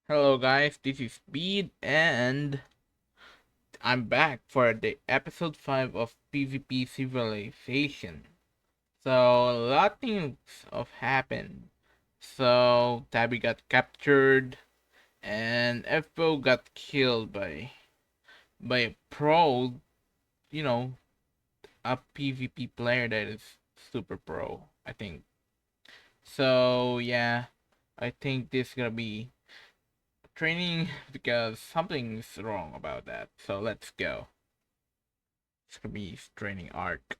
Hello guys, this is Bead and I'm back for the episode 5 of PvP Civilization. So a lot of things have happened. So Tabby got captured and evbo got killed by a pro, you know, a PvP player that is super pro, I think. So yeah, I think this is gonna be training because something's wrong about that. So let's go. It's gonna be training arc.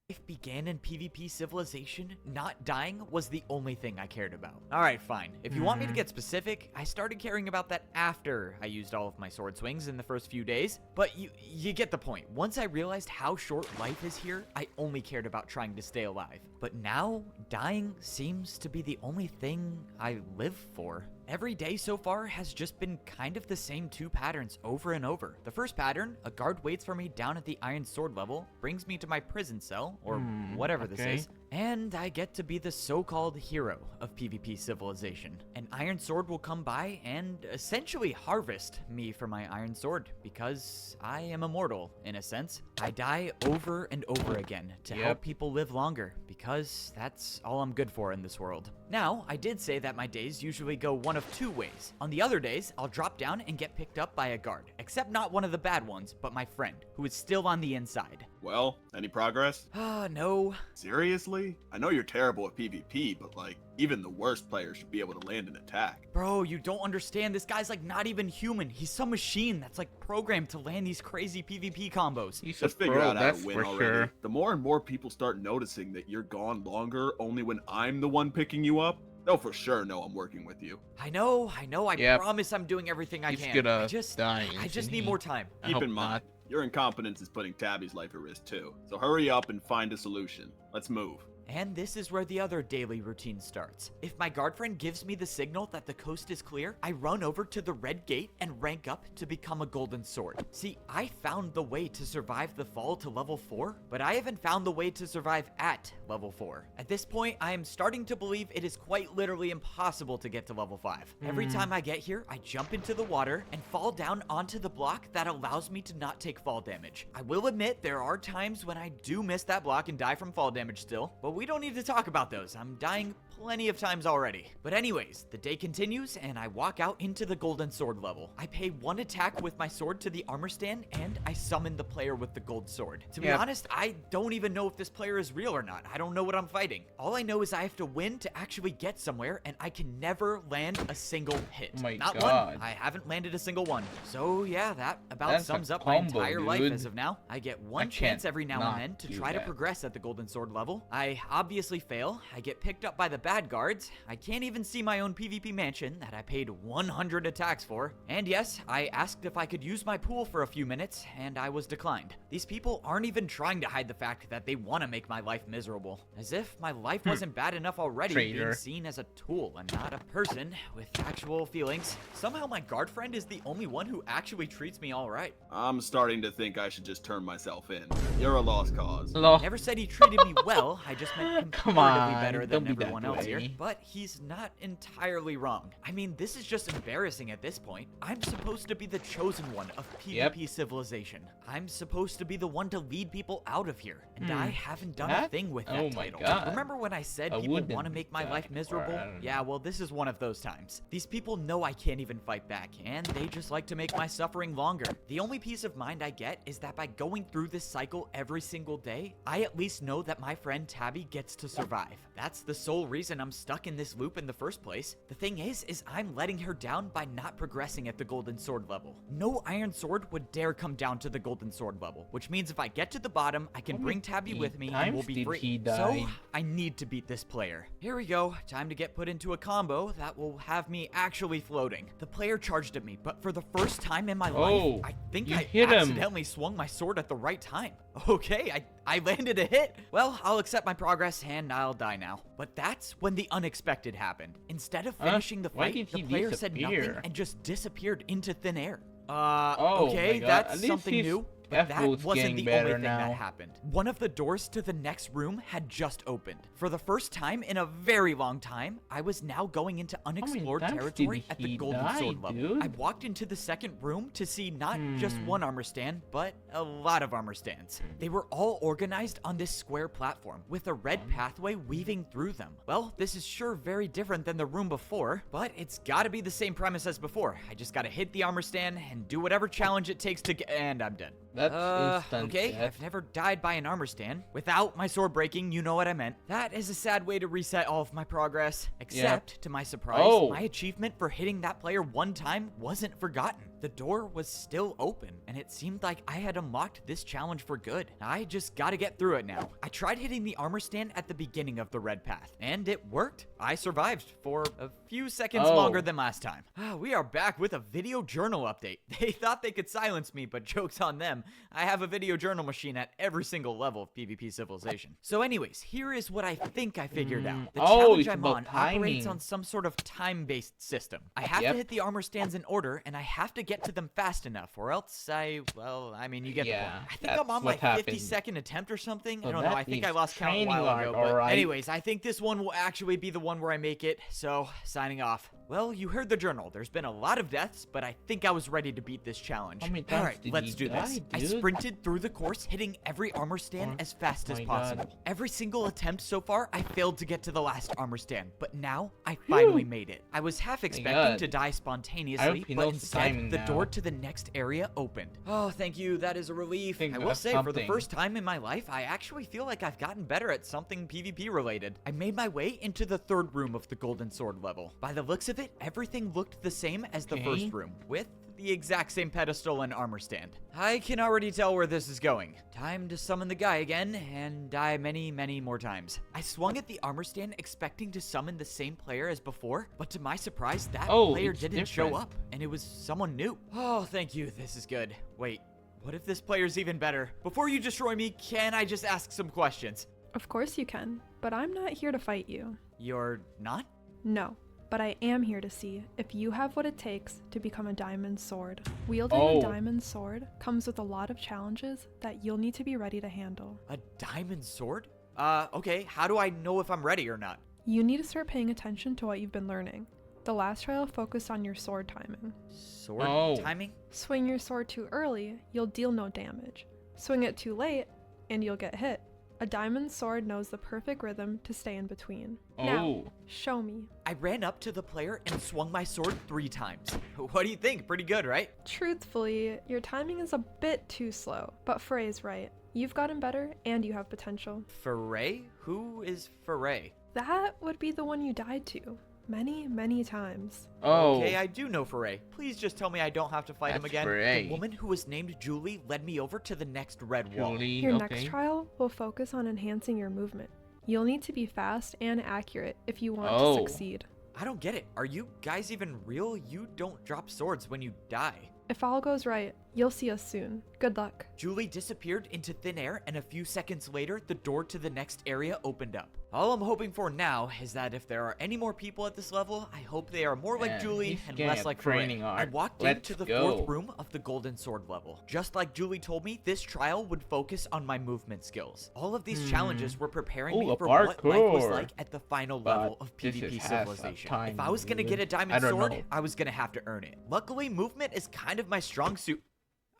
Life began in PvP Civilization, not dying was the only thing I cared about. Alright, fine. If you want me to get specific, I started caring about that after I used all of my sword swings in the first few days, but you get the point. Once I realized how short life is here, I only cared about trying to stay alive. But now, dying seems to be the only thing I live for. Every day so far has just been kind of the same two patterns over and over. The first pattern, a guard waits for me down at the Iron Sword level, brings me to my prison cell, or whatever this is, and I get to be the so-called hero of PvP Civilization. An Iron Sword will come by and essentially harvest me for my Iron Sword, because I am immortal, in a sense. I die over and over again to help people live longer, because that's all I'm good for in this world. Now, I did say that my days usually go one of two ways. On the other days, I'll drop down and get picked up by a guard, except not one of the bad ones, but my friend, who is still on the inside. Well, any progress? No. Seriously? I know you're terrible at PvP, but even the worst players should be able to land an attack. Bro, you don't understand. This guy's not even human. He's some machine that's programmed to land these crazy PvP combos. He's Just a figure pro, out how that's to win for already. sure. The more and more people start noticing that you're gone longer only when I'm the one picking you up, they'll for sure know I'm working with you. I know. I promise I'm doing everything I He's can. gonna I just die, need more time. Keep in mind, your incompetence is putting Tabby's life at risk too. So hurry up and find a solution. Let's move. And this is where the other daily routine starts. If my guard friend gives me the signal that the coast is clear, I run over to the red gate and rank up to become a golden sword. See, I found the way to survive the fall to level 4, but I haven't found the way to survive at level 4. At this point, I am starting to believe it is quite literally impossible to get to level 5. Every time I get here, I jump into the water and fall down onto the block that allows me to not take fall damage. I will admit there are times when I do miss that block and die from fall damage still, but we don't need to talk about those. I'm dying plenty of times already. But anyways, the day continues and I walk out into the golden sword level. I pay one attack with my sword to the armor stand and I summon the player with the gold sword. To be honest, I don't even know if this player is real or not. I don't know what I'm fighting. All I know is I have to win to actually get somewhere and I can never land a single hit. Oh my not God. one. I haven't landed a single one. So yeah, that about That's sums a up my combo, entire life dude. as of now. I get one I chance can't every now not and then to do try to that. progress at the golden sword level. I obviously fail. I get picked up by the bad guards. I can't even see my own PvP mansion that I paid 100 attacks for. And yes, I asked if I could use my pool for a few minutes, and I was declined. These people aren't even trying to hide the fact that they want to make my life miserable. As if my life wasn't bad enough already, being Traitor. seen as a tool and not a person with actual feelings. Somehow my guard friend is the only one who actually treats me alright. I'm starting to think I should just turn myself in. You're a lost cause. Never said he treated me well, I just meant Come comparatively on, better don't than be that everyone else here. way. But he's not entirely wrong. I mean, this is just embarrassing at this point. I'm supposed to be the chosen one of PvP Civilization. I'm supposed to be the one to lead people out of here, and I haven't done a thing with that Oh my title. God. Remember when I said I people wouldn't want to make my die, life or miserable? I don't know. Yeah, well, this is one of those times. These people know I can't even fight back, and they just like to make my suffering longer. The only peace of mind I get is that by going through this cycle every single day, I at least know that my friend Tabby gets to survive. That's the sole reason I'm stuck in this loop in the first place. The thing is I'm letting her down by not progressing at the golden sword level. No iron sword would dare come down to the golden sword level, which means if I get to the bottom, I can bring Tabby with me and we'll be free. So I need to beat this player. Here we go. Time to get put into a combo that will have me actually floating. The player charged at me, but for the first time in my life, I think you I hit him. accidentally swung my sword at the right time. Okay, I landed a hit. Well, I'll accept my progress and I'll die now. But that's when the unexpected happened. Instead of finishing the Why fight, did the he player said nothing disappear? and just disappeared into thin air. Oh Okay, my God. that's At least something he's new. But Evbo's that wasn't getting the better only thing now. that happened. One of the doors to the next room had just opened. For the first time in a very long time, I was now going into unexplored times territory did at the he Golden die, Sword level. dude? I walked into the second room to see not just one armor stand, but a lot of armor stands. They were all organized on this square platform, with a red pathway weaving through them. Well, this is sure very different than the room before, but it's gotta be the same premise as before. I just gotta hit the armor stand and do whatever challenge it takes to get, and I'm dead. That's instant okay, death. I've never died by an armor stand. Without my sword breaking, you know what I meant. That is a sad way to reset all of my progress. Except, to my surprise, my achievement for hitting that player one time wasn't forgotten. The door was still open, and it seemed like I had unlocked this challenge for good. I just gotta get through it now. I tried hitting the armor stand at the beginning of the red path, and it worked. I survived for a few seconds longer than last time. We are back with a video journal update. They thought they could silence me, but joke's on them. I have a video journal machine at every single level of PvP Civilization. So anyways, here is what I think I figured out. The challenge I'm on operates on some sort of time-based system. I have to hit the armor stands in order, and I have to get to them fast enough, or else you get the point. I think I'm on my 52nd attempt or something. I don't know, I think I lost count a while ago, but anyways, I think this one will actually be the one where I make it, so signing off. Well, you heard the journal. There's been a lot of deaths, but I think I was ready to beat this challenge. Alright, let's do this. I sprinted through the course, hitting every armor stand as fast as possible. Every single attempt so far, I failed to get to the last armor stand, but now I finally made it. I was half expecting to die spontaneously, but instead, the door to the next area opened. Oh, thank you. That is a relief. I will say, for the first time in my life, I actually feel like I've gotten better at something PvP related. I made my way into the third room of the Golden Sword level. By the looks of it, everything looked the same as the first room, with the exact same pedestal and armor stand. I can already tell where this is going. Time to summon the guy again and die many, many more times. I swung at the armor stand expecting to summon the same player as before, but to my surprise, that player didn't show up, and it was someone new. Oh, thank you. This is good. Wait, what if this player's even better? Before you destroy me, can I just ask some questions? Of course you can, but I'm not here to fight you. You're not? No. But I am here to see if you have what it takes to become a diamond sword. Wielding a diamond sword comes with a lot of challenges that you'll need to be ready to handle. A diamond sword? Okay, how do I know if I'm ready or not? You need to start paying attention to what you've been learning. The last trial focused on your sword timing. Sword timing? Swing your sword too early, you'll deal no damage. Swing it too late, and you'll get hit. A diamond sword knows the perfect rhythm to stay in between. Now, show me. I ran up to the player and swung my sword 3 times. What do you think? Pretty good, right? Truthfully, your timing is a bit too slow, but Frey's right. You've gotten better, and you have potential. Foray? Who is Foray? That would be the one you died to. Many, many times. Okay, I do know Foray. Please just tell me I don't have to fight him again. Foray. The woman who was named Julie led me over to the next red wall. Your next trial will focus on enhancing your movement. You'll need to be fast and accurate if you want to succeed. I don't get it. Are you guys even real? You don't drop swords when you die. If all goes right, you'll see us soon. Good luck. Julie disappeared into thin air, and a few seconds later, the door to the next area opened up. All I'm hoping for now is that if there are any more people at this level, I hope they are more like Julie and less like Foray. I walked into the 4th room of the Golden Sword level. Just like Julie told me, this trial would focus on my movement skills. All of these challenges were preparing me for what life was like at the final level of PvP Civilization. If I was gonna get a diamond sword, I was gonna have to earn it. Luckily, movement is kind of my strong suit.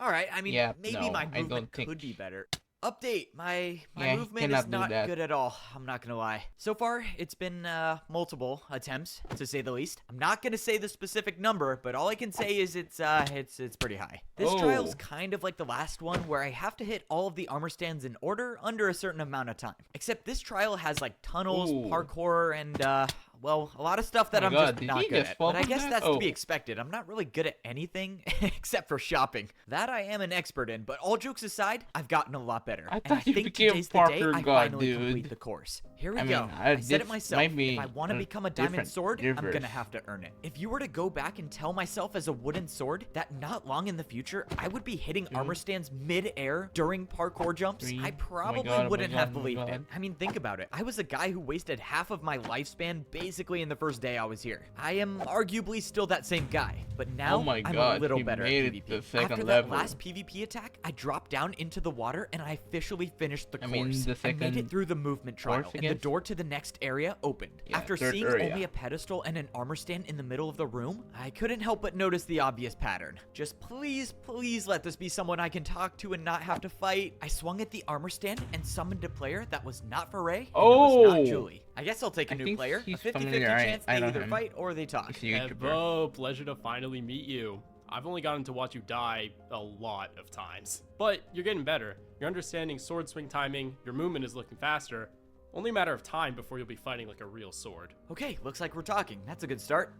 Alright, I mean, maybe my movement could be better. Update, my movement is not good at all, I'm not gonna lie. So far, it's been multiple attempts, to say the least. I'm not gonna say the specific number, but all I can say is it's pretty high. This trial's kind of like the last one, where I have to hit all of the armor stands in order under a certain amount of time. Except this trial has like tunnels, parkour, and well, a lot of stuff that I'm just not good at. But I guess that's to be expected. I'm not really good at anything except for shopping. That I am an expert in, but all jokes aside, I've gotten a lot better. I think today's the day I finally complete the course. Here we go. I said it myself. If I want to become a diamond sword, I'm gonna have to earn it. If you were to go back and tell myself as a wooden sword that not long in the future, I would be hitting armor stands mid-air during parkour jumps, I probably wouldn't have believed it. I mean, think about it. I was a guy who wasted half of my lifespan basically in the first day I was here. I am arguably still that same guy, but now Oh my I'm God, a little he better at made it PvP. to second After level. that last PvP attack, I dropped down into the water and I officially finished the course. I mean, the I made it second through the movement trial, course and the against- door to the next area opened. Yeah, After third seeing area. only a pedestal and an armor stand in the middle of the room, I couldn't help but notice the obvious pattern. Just please, please let this be someone I can talk to and not have to fight. I swung at the armor stand and summoned a player that was not Foray and it was not Oh! Julie. I guess I'll take a I new think player. A he's 50-50 familiar. chance I they know either him. fight or they talk. He's a YouTuber. Evbo, pleasure to finally meet you. I've only gotten to watch you die a lot of times. But you're getting better. You're understanding sword swing timing, your movement is looking faster. Only a matter of time before you'll be fighting like a real sword. Okay, looks like we're talking. That's a good start.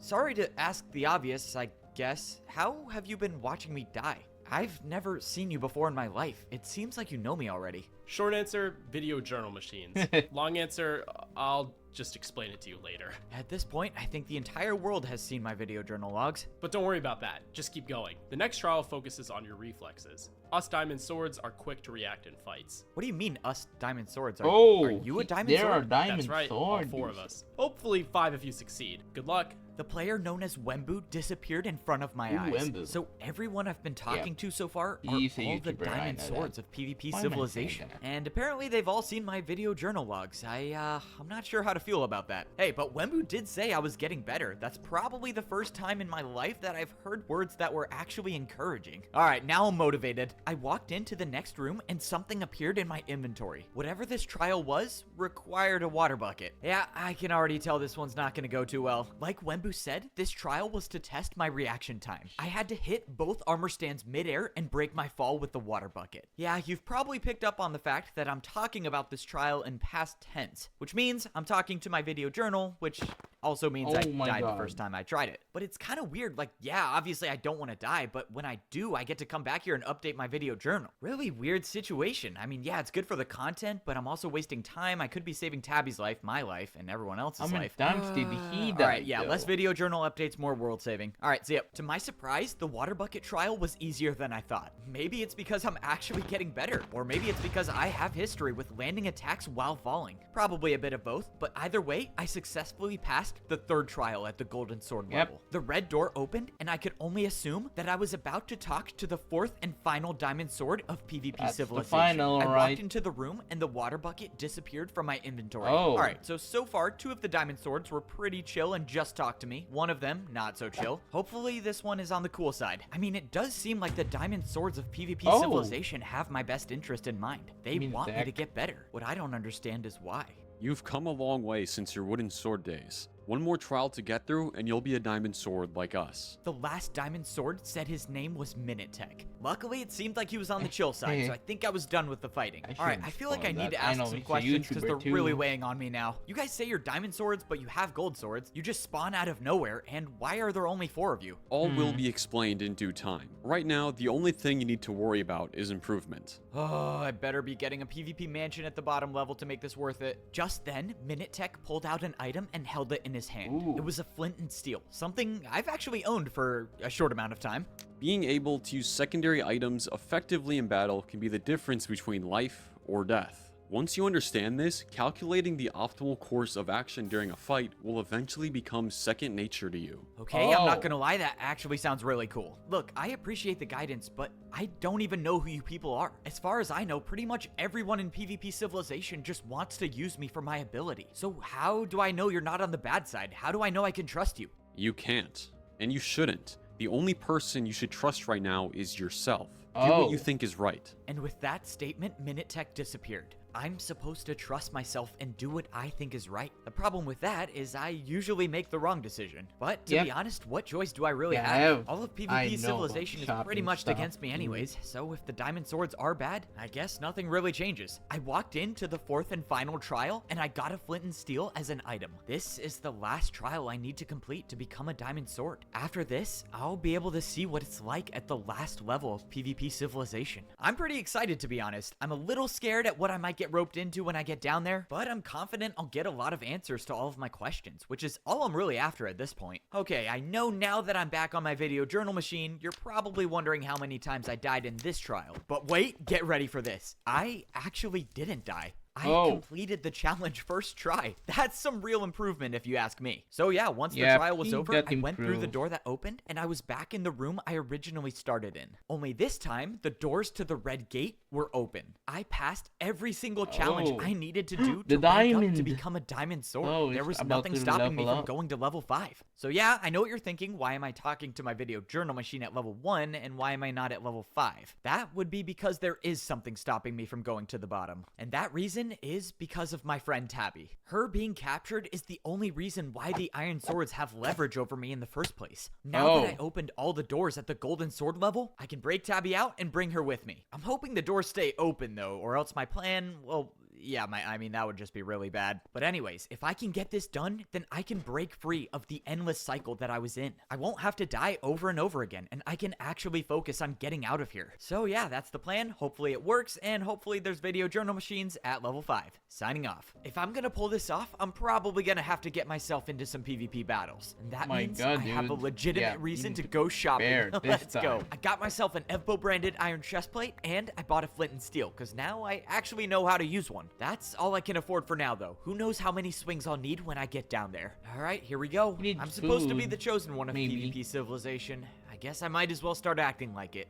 Sorry to ask the obvious, I guess. How have you been watching me die? I've never seen you before in my life. It seems like you know me already. Short answer, video journal machines. Long answer, I'll just explain it to you later. At this point, I think the entire world has seen my video journal logs. But don't worry about that, just keep going. The next trial focuses on your reflexes. Us diamond swords are quick to react in fights. What do you mean, us diamond swords? Oh, are you a diamond there sword? are diamond That's right, swords. all 4 of us. Hopefully 5 if you succeed. Good luck. The player known as Wembu disappeared in front of my Ooh, eyes. Wembu. So everyone I've been talking to so far are He's a all the YouTuber, I diamond know swords that. of PvP Why am I saying civilization. that? And apparently they've all seen my video journal logs. I'm not sure how to feel about that. Hey, but Wembu did say I was getting better. That's probably the first time in my life that I've heard words that were actually encouraging. All right, now I'm motivated. I walked into the next room and something appeared in my inventory. Whatever this trial was required a water bucket. Yeah, I can already tell this one's not gonna go too well. Like Wembu said, this trial was to test my reaction time. I had to hit both armor stands midair and break my fall with the water bucket. Yeah, you've probably picked up on the fact that I'm talking about this trial in past tense, which means I'm talking to my video journal, which also means I Oh my died God. the first time I tried it. But it's kind of weird, like, yeah, obviously I don't want to die, but when I do, I get to come back here and update my video journal. Really weird situation. I mean, yeah, it's good for the content, but I'm also wasting time. I could be saving Tabby's life, my life, and everyone else's How many life. times did he die? Alright, yeah, though? less video journal updates, more world saving. Alright, so yeah, to my surprise, the water bucket trial was easier than I thought. Maybe it's because I'm actually getting better, or maybe it's because I have history with landing attacks while falling. Probably a bit of both, but either way, I successfully passed the third trial at the golden sword Yep. level. The red door opened, and I could only assume that I was about to talk to the fourth and final diamond sword of PvP That's the civilization. final, I right? walked into the room, and the water bucket disappeared from my inventory. Oh. Alright, so far, 2 of the diamond swords were pretty chill and just talked to me. One of them, not so chill. Hopefully, this one is on the cool side. I mean, it does seem like the diamond swords of PvP Oh. civilization have my best interest in mind. They mean want me Zach? to get better. What I don't understand is why. You've come a long way since your wooden sword days. One more trial to get through and you'll be a diamond sword like us. The last diamond sword said his name was Minitech. Luckily, it seemed like he was on the chill side, so I think I was done with the fighting. I Alright, shouldn't I feel like I spoil need that. to I ask know, some he's a questions because YouTuber they're too. really weighing on me now. You guys say you're diamond swords, but you have gold swords. You just spawn out of nowhere, and why are there only 4 of you? All will be explained in due time. Right now, the only thing you need to worry about is improvement. Oh, I better be getting a PvP mansion at the bottom level to make this worth it. Just then, Minitech pulled out an item and held it in his hand. Ooh. It was a flint and steel, something I've actually owned for a short amount of time. Being able to use secondary items effectively in battle can be the difference between life or death. Once you understand this, calculating the optimal course of action during a fight will eventually become second nature to you. Okay, I'm not Oh. gonna lie, that actually sounds really cool. Look, I appreciate the guidance, but I don't even know who you people are. As far as I know, pretty much everyone in PvP Civilization just wants to use me for my ability. So how do I know you're not on the bad side? How do I know I can trust you? You can't, and you shouldn't. The only person you should trust right now is yourself. Do Oh. what you think is right. And with that statement, Minitech disappeared. I'm supposed to trust myself and do what I think is right. The problem with that is I usually make the wrong decision. But to Yep. be honest, what choice do I really Yeah, I have? have- All of I PvP know Civilization is about pretty shopping much stuff. against me anyways, so if the diamond swords are bad, I guess nothing really changes. I walked into the 4th and final trial, and I got a flint and steel as an item. This is the last trial I need to complete to become a diamond sword. After this, I'll be able to see what it's like at the last level of PvP Civilization. I'm pretty excited, to be honest. I'm a little scared at what I might get roped into when I get down there, but I'm confident I'll get a lot of answers to all of my questions, which is all I'm really after at this point. Okay, I know now that I'm back on my video journal machine, you're probably wondering how many times I died in this trial. But wait, get ready for this. I actually didn't die. I Oh. completed the challenge first try. That's some real improvement if you ask me. So yeah, once the Yeah, trial was he over, got I went through the improved. door that opened and I was back in the room I originally started in. Only this time, the doors to the red gate were open. I passed every single challenge Oh. I needed to do The to rank up to diamond. become a diamond sword. Oh, There it's was about nothing to stopping me level from up. going to level 5. So yeah, I know what you're thinking. Why am I talking to my video journal machine at level 1 and why am I not at level 5? That would be because there is something stopping me from going to the bottom. And that reason is because of my friend Tabby. Her being captured is the only reason why the iron swords have leverage over me in the first place. Now that I opened all the doors at the golden sword level, I can break Tabby out and bring her with me. I'm hoping the doors stay open though, or else my plan, well, yeah, I mean, that would just be really bad. But anyways, if I can get this done, then I can break free of the endless cycle that I was in. I won't have to die over and over again, and I can actually focus on getting out of here. So yeah, that's the plan. Hopefully it works, and hopefully there's video journal machines at level 5. Signing off. If I'm gonna pull this off, I'm probably gonna have to get myself into some PvP battles. And that means I have a dude. legitimate Yeah, reason you to need go shopping. prepare this Let's go. time. I got myself an evbo branded iron chest plate, and I bought a flint and steel, because now I actually know how to use one. That's all I can afford for now, though. Who knows how many swings I'll need when I get down there. Alright, here we go. You need I'm supposed to be food, the chosen one of maybe. PvP Civilization. I guess I might as well start acting like it.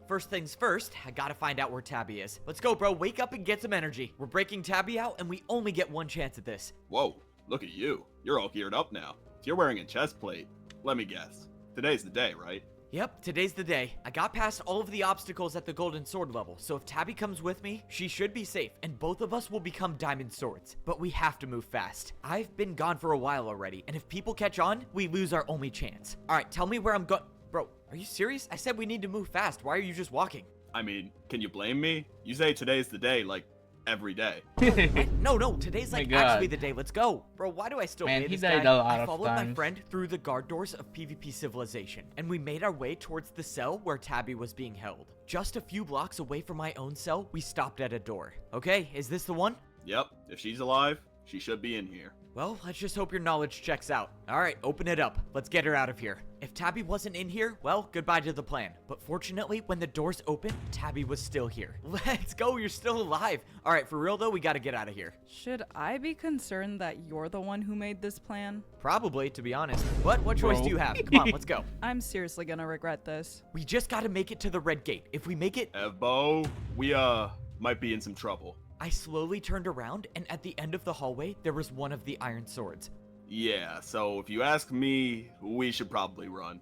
First things first, I gotta find out where Tabby is. Let's go, bro. Wake up and get some energy. We're breaking Tabby out, and we only get one chance at this. Whoa, look at you. You're all geared up now. If you're wearing a chest plate, let me guess. Today's the day, right? Yep, today's the day. I got past all of the obstacles at the golden sword level, so if Tabby comes with me, she should be safe, and both of us will become diamond swords. But we have to move fast. I've been gone for a while already, and if people catch on, we lose our only chance. Alright, tell me where I'm going. Bro, are you serious? I said we need to move fast. Why are you just walking? I mean, can you blame me? You say today's the day, like, every day. No, today's like My actually God. the day. Let's go. Bro, why do I still Man, pay he this died guy? a lot I of followed my times. friend through the guard doors of PvP Civilization, and we made our way towards the cell where Tabby was being held. Just a few blocks away from my own cell, we stopped at a door. Okay, is this the one? Yep, if she's alive, she should be in here. Well, let's just hope your knowledge checks out. Alright, open it up. Let's get her out of here. If Tabby wasn't in here, well, goodbye to the plan. But fortunately, when the doors opened, Tabby was still here. Let's go, you're still alive. Alright, for real though, we gotta get out of here. Should I be concerned that you're the one who made this plan? Probably, to be honest. But what choice Bro. do you have? Come on, let's go. I'm seriously gonna regret this. We just gotta make it to the red gate. If we make it, Evbo, we, might be in some trouble. I slowly turned around, and at the end of the hallway, there was one of the iron swords. Yeah, so if you ask me, we should probably run.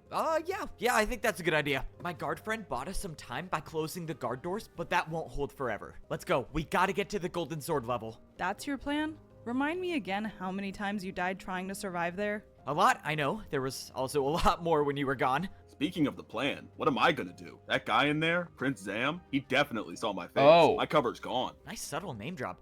Yeah, I think that's a good idea. My guard friend bought us some time by closing the guard doors, but that won't hold forever. Let's go. We gotta get to the golden sword level. That's your plan? Remind me again how many times you died trying to survive there? A lot, I know. There was also a lot more when you were gone. Speaking of the plan, what am I gonna do? That guy in there, Prince Zam, he definitely saw my face. Oh. My cover's gone. Nice subtle name drop.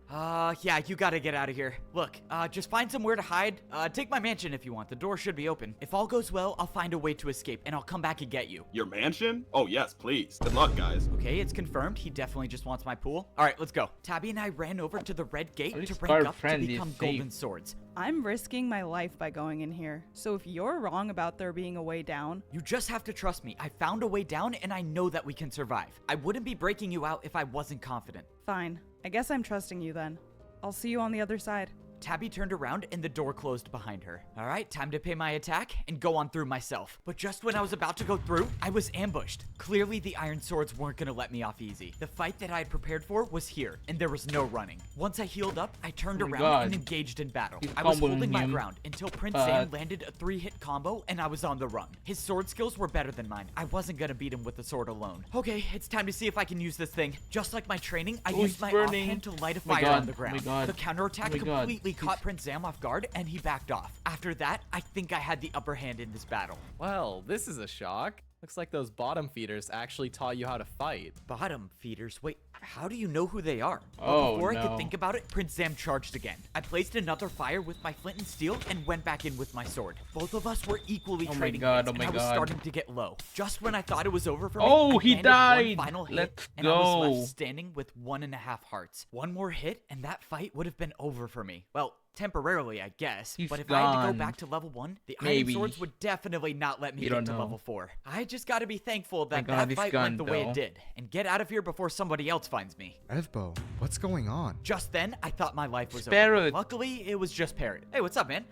Yeah, you gotta get out of here. Look, just find somewhere to hide. Take my mansion if you want. The door should be open. If all goes well, I'll find a way to escape, and I'll come back and get you. Your mansion? Oh yes, please. Good luck, guys. Okay, it's confirmed. He definitely just wants my pool. All right, let's go. Tabby and I ran over to the red gate At least to our rank up to friend is become safe. golden swords. I'm risking my life by going in here. So if you're wrong about there being a way down, You just have to trust me. I found a way down, and I know that we can survive. I wouldn't be breaking you out if I wasn't confident. fine. I guess I'm trusting you then. I'll see you on the other side. Tabby turned around and the door closed behind her. All right, time to pay my attack and go on through myself. But just when I was about to go through, I was ambushed. Clearly, the iron swords weren't gonna let me off easy. The fight that I had prepared for was here, and there was no running. Once I healed up, I turned Oh my around God. and engaged in battle. He's I was comboing holding my him, ground until Prince but- Sam landed a 3-hit combo, and I was on the run. His sword skills were better than mine. I wasn't gonna beat him with the sword alone. Okay, it's time to see if I can use this thing. Just like my training, I Oh, used it's my burning. offhand to light a Oh my fire God, on the oh my ground. God, The counterattack oh my God. completely caught Prince Sam off guard, and he backed off. After that, I think I had the upper hand in this battle. Well, this is a shock. Looks like those bottom feeders actually taught you how to fight. Bottom feeders. Wait, how do you know who they are? But Oh, before I no. could think about it, Prince Sam charged again. I placed another fire with my flint and steel and went back in with my sword. Both of us were equally Oh my trading God, hits, oh my and I was God. starting to get low. Just when I thought it was over for me, Oh, I he landed died. one final hit, Let's and I was go. left standing with 1.5 hearts. One more hit, and that fight would have been over for me. Well, temporarily, I guess. He's but if I had to go gone. back to level 1, the Maybe. iron swords would definitely not let me You get don't to know. level 4. I just gotta be thankful that God, that he's fight gone, went the way though. it did, and get out of here before somebody else finds me. Evbo, what's going on? Just then, I thought my life was Parrot. over. Luckily, it was just Parrot. Hey, what's up, man?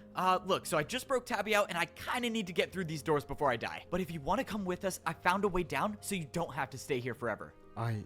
Look, so I just broke Tabby out, and I kinda need to get through these doors before I die. But if you want to come with us, I found a way down, so you don't have to stay here forever. I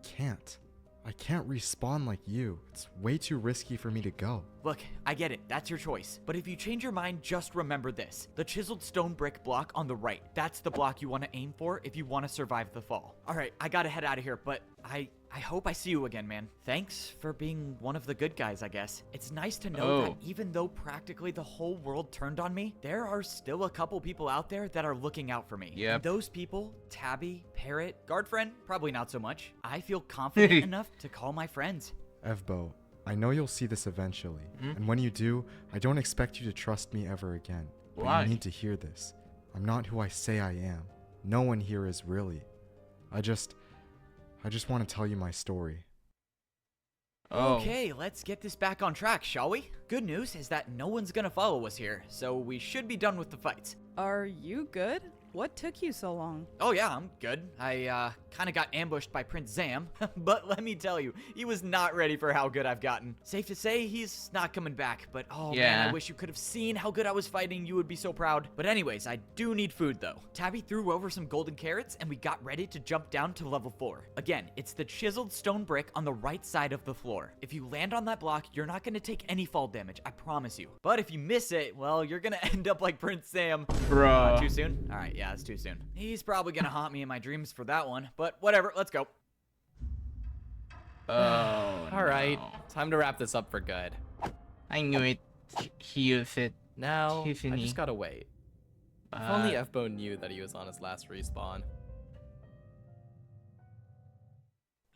can't. I can't respawn like you. It's way too risky for me to go. Look, I get it, that's your choice. But if you change your mind, just remember this. The chiseled stone brick block on the right, that's the block you want to aim for if you want to survive the fall. Alright, I gotta head out of here, but I hope I see you again, man. Thanks for being one of the good guys, I guess. It's nice to know that even though practically the whole world turned on me, there are still a couple people out there that are looking out for me. Yep. And those people, Tabby, Parrot, guard friend, probably not so much. I feel confident enough to call my friends. Evbo, I know you'll see this eventually. And when you do, I don't expect you to trust me ever again. But Why? you need to hear this. I'm not who I say I am. No one here is really. I just want to tell you my story. Okay, let's get this back on track, shall we? Good news is that no one's gonna follow us here, so we should be done with the fights. Are you good? What took you so long? Oh yeah, I'm good. I kinda got ambushed by Prince Zam, but let me tell you, he was not ready for how good I've gotten. Safe to say, he's not coming back, but oh man, Yeah. I wish you could have seen how good I was fighting. You would be so proud. But anyways, I do need food though. Tabby threw over some golden carrots and we got ready to jump down to level 4. Again, it's the chiseled stone brick on the right side of the floor. If you land on that block, you're not gonna take any fall damage, I promise you. But if you miss it, well, you're gonna end up like Prince Sam. Bruh. Too soon? Alright, yeah, it's too soon. He's probably gonna haunt me in my dreams for that one, but whatever, let's go. Oh, All right, no. time to wrap this up for good. I knew it. He used it. Now, I Tiffany. just gotta wait. If only Evbo knew that he was on his last respawn.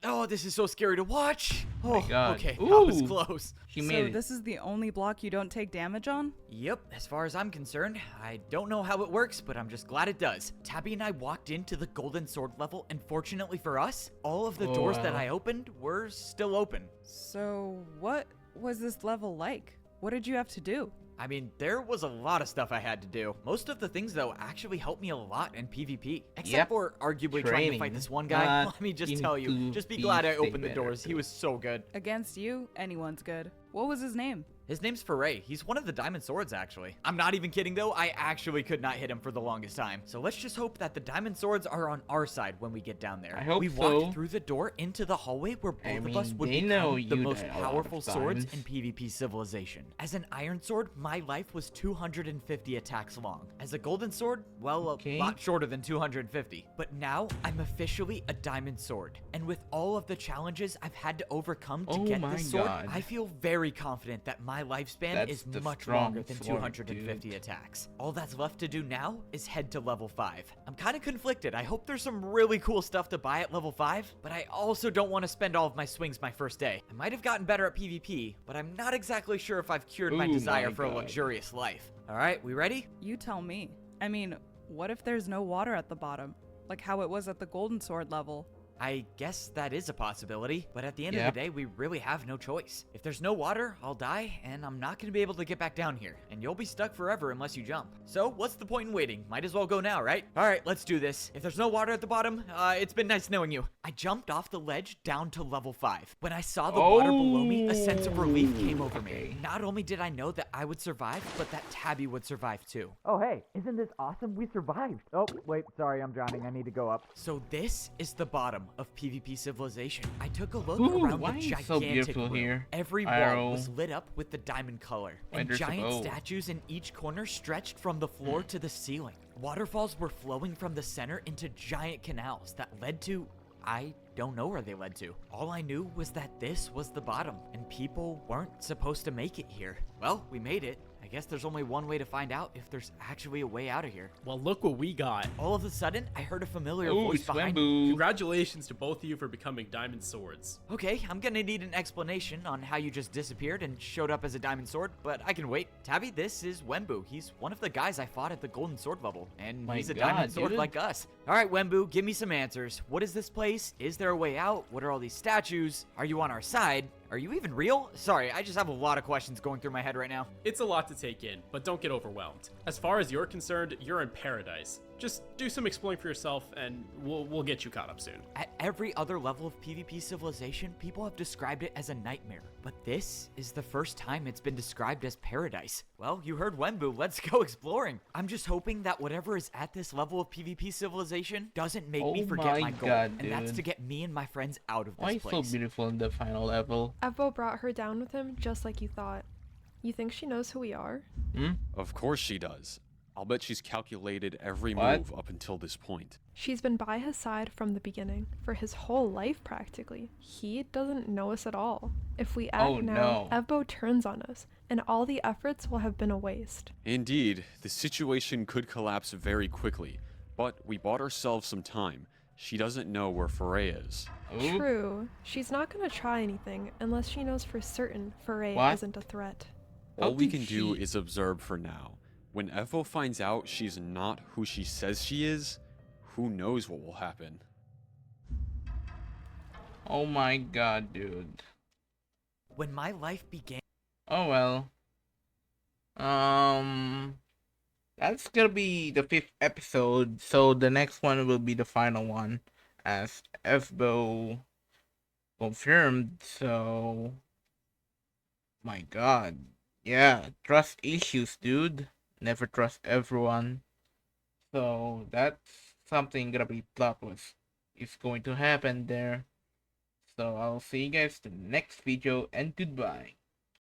Oh, this is so scary to watch. Oh, God. okay, that was Ooh. close. He So made it. this is the only block you don't take damage on? Yep, as far as I'm concerned, I don't know how it works, but I'm just glad it does. Tabby and I walked into the golden sword level, and fortunately for us, all of the Oh, doors that wow. I opened were still open. So what was this level like? What did you have to do? I mean, there was a lot of stuff I had to do. Most of the things, though, actually helped me a lot in PvP. Except Yep. for arguably trying to fight Training, this one guy. but Let me just you tell need you, to just be be glad I stick opened the better, doors. He too. was so good. Against you, anyone's good. What was his name? His name's Foray. He's one of the diamond swords, actually. I'm not even kidding, though. I actually could not hit him for the longest time. So let's just hope that the diamond swords are on our side when we get down there. I hope we so. walked through the door into the hallway where both I of us mean, would they become know the you most died a lot of powerful swords in times. PvP civilization. As an iron sword, my life was 250 attacks long. As a golden sword, well, Okay. a lot shorter than 250. But now, I'm officially a diamond sword. And with all of the challenges I've had to overcome to Oh get my this sword, God. I feel very confident that my lifespan That's is the much strong longer than sword, 250 dude. attacks. All that's left to do now is head to level 5. I'm kind of conflicted. I hope there's some really cool stuff to buy at level 5, but I also don't want to spend all of my swings my first day. I might have gotten better at PvP, but I'm not exactly sure if I've cured my Ooh, desire my for a God. luxurious life. All right, we ready? You tell me. I mean, what if there's no water at the bottom? Like how it was at the golden sword level? I guess that is a possibility, but at the end Yep. of the day, we really have no choice. If there's no water, I'll die, and I'm not going to be able to get back down here, and you'll be stuck forever unless you jump. So, what's the point in waiting? Might as well go now, right? Alright, let's do this. If there's no water at the bottom, it's been nice knowing you. I jumped off the ledge down to level 5. When I saw the water below me, a sense of relief came over me. Okay. Not only did I know that I would survive, but that Tabby would survive too. Oh hey, isn't this awesome? We survived. Oh, wait, sorry, I'm drowning. I need to go up. So this is the bottom of PvP civilization. I took a look Ooh, around why the is it gigantic so beautiful room. here? Every Arrow. wall was lit up with the diamond color, Why and there's a giant bow? statues in each corner stretched from the floor to the ceiling. Waterfalls were flowing from the center into giant canals that led to... I don't know where they led to. All I knew was that this was the bottom, and people weren't supposed to make it here. Well, we made it. I guess there's only one way to find out if there's actually a way out of here. Well, look what we got. All of a sudden, I heard a familiar Ooh, voice behind me. Swambu. Congratulations to both of you for becoming diamond swords. Okay, I'm gonna need an explanation on how you just disappeared and showed up as a diamond sword, but I can wait. Tabby, this is Wembu. He's one of the guys I fought at the golden sword level, and My he's a God, diamond sword dude. like us. All right, Wembu, give me some answers. What is this place? Is there a way out? What are all these statues? Are you on our side? Are you even real? Sorry, I just have a lot of questions going through my head right now. It's a lot to take in, but don't get overwhelmed. As far as you're concerned, you're in paradise. Just do some exploring for yourself, and we'll get you caught up soon. At every other level of PvP civilization, people have described it as a nightmare. But this is the first time it's been described as paradise. Well, you heard Wenbu, let's go exploring. I'm just hoping that whatever is at this level of PvP civilization doesn't make me forget my goal. God, and that's dude. to get me and my friends out of this Why is place. so beautiful in the final level? Evbo brought her down with him just like you thought. You think she knows who we are? Of course she does. I'll bet she's calculated every What? move up until this point. She's been by his side from the beginning, for his whole life practically. He doesn't know us at all. If we act Oh, now, no. Evbo turns on us, and all the efforts will have been a waste. Indeed, the situation could collapse very quickly, but we bought ourselves some time. She doesn't know where Foray is. Ooh. True. She's not gonna try anything unless she knows for certain Foray What? isn't a threat. How All we did can do she- is observe for now. When Evo finds out she's not who she says she is, who knows what will happen. Oh my god, dude. When my life began, Oh well. That's gonna be the 5th episode, so the next one will be the final one, as evbo confirmed. So, my god, yeah, trust issues, dude. Never trust everyone. So that's something gonna be plot twist is going to happen there. So I'll see you guys in the next video, and goodbye.